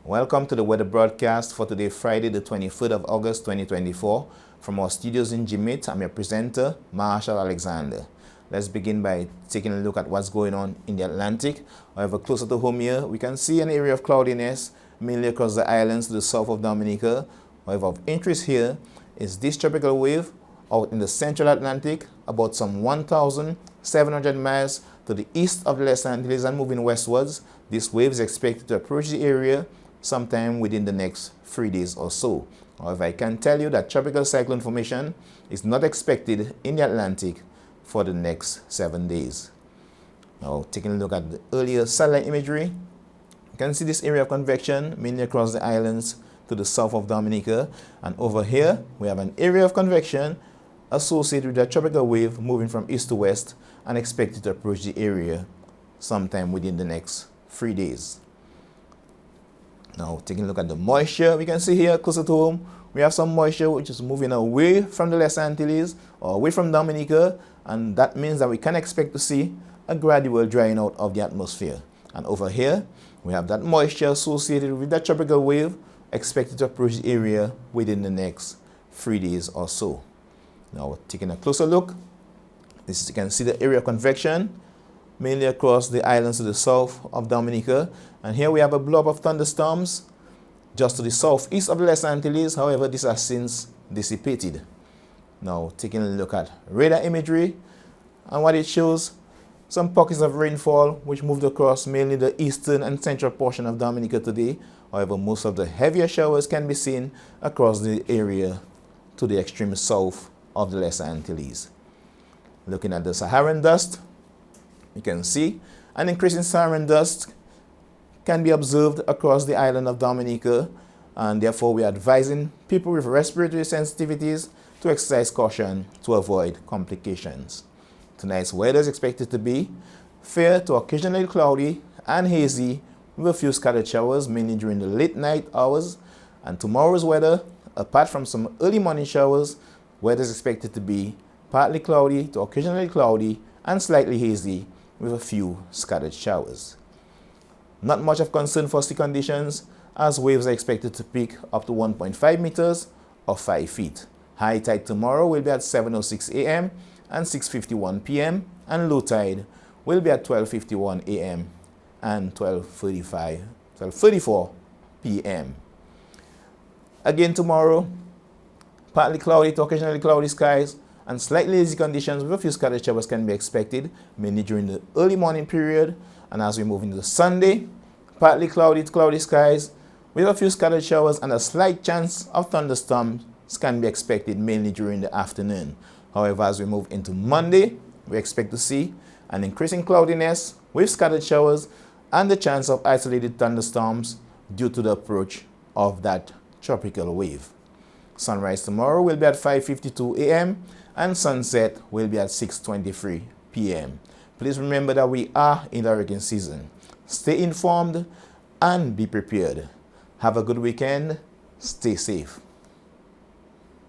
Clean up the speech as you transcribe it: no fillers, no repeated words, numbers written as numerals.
Welcome to the weather broadcast for today, Friday, the 23rd of August, 2024. From our studios in Jimit, I'm your presenter, Marshall Alexander. Let's begin by taking a look at what's going on in the Atlantic. However, closer to home here, we can see an area of cloudiness, mainly across the islands to the south of Dominica. However, of interest here is this tropical wave out in the central Atlantic, about some 1,700 miles to the east of the Lesser Antilles and moving westwards. This wave is expected to approach the area sometime within the next 3 days or so. However, I can tell you that tropical cyclone formation is not expected in the Atlantic for the next 7 days. Now, taking a look at the earlier satellite imagery, you can see this area of convection mainly across the islands to the south of Dominica. And over here, we have an area of convection associated with a tropical wave moving from east to west and expected to approach the area sometime within the next 3 days. Now, taking a look at the moisture, we can see here closer to home, we have some moisture which is moving away from the Lesser Antilles or away from Dominica, and that means that we can expect to see a gradual drying out of the atmosphere. And over here, we have that moisture associated with that tropical wave expected to approach the area within the next 3 days or so. Now, taking a closer look, you can see the area of convection mainly across the islands to the south of Dominica. And here we have a blob of thunderstorms just to the southeast of the Lesser Antilles. However, this has since dissipated. Now, taking a look at radar imagery, and what it shows, some pockets of rainfall which moved across mainly the eastern and central portion of Dominica today. However, most of the heavier showers can be seen across the area to the extreme south of the Lesser Antilles. Looking at the Saharan dust, you can see an increase in Saharan dust can be observed across the island of Dominica, and therefore we are advising people with respiratory sensitivities to exercise caution to avoid complications. Tonight's weather is expected to be fair to occasionally cloudy and hazy with a few scattered showers mainly during the late night hours. And tomorrow's weather, apart from some early morning showers, weather is expected to be partly cloudy to occasionally cloudy and slightly hazy with a few scattered showers. Not much of concern for sea conditions, as waves are expected to peak up to 1.5 meters or 5 feet. High tide tomorrow will be at 7:06 a.m. and 6:51 p.m. and low tide will be at 12:51 a.m. and 12:34 p.m. Again tomorrow, partly cloudy to occasionally cloudy skies and slightly hazy conditions with a few scattered showers can be expected, mainly during the early morning period. And as we move into Sunday, partly cloudy to cloudy skies with a few scattered showers and a slight chance of thunderstorms can be expected, mainly during the afternoon. However, as we move into Monday, we expect to see an increasing cloudiness with scattered showers and the chance of isolated thunderstorms due to the approach of that tropical wave. Sunrise tomorrow will be at 5:52 a.m. and sunset will be at 6:23 p.m. Please remember that we are in the hurricane season. Stay informed and be prepared. Have a good weekend. Stay safe.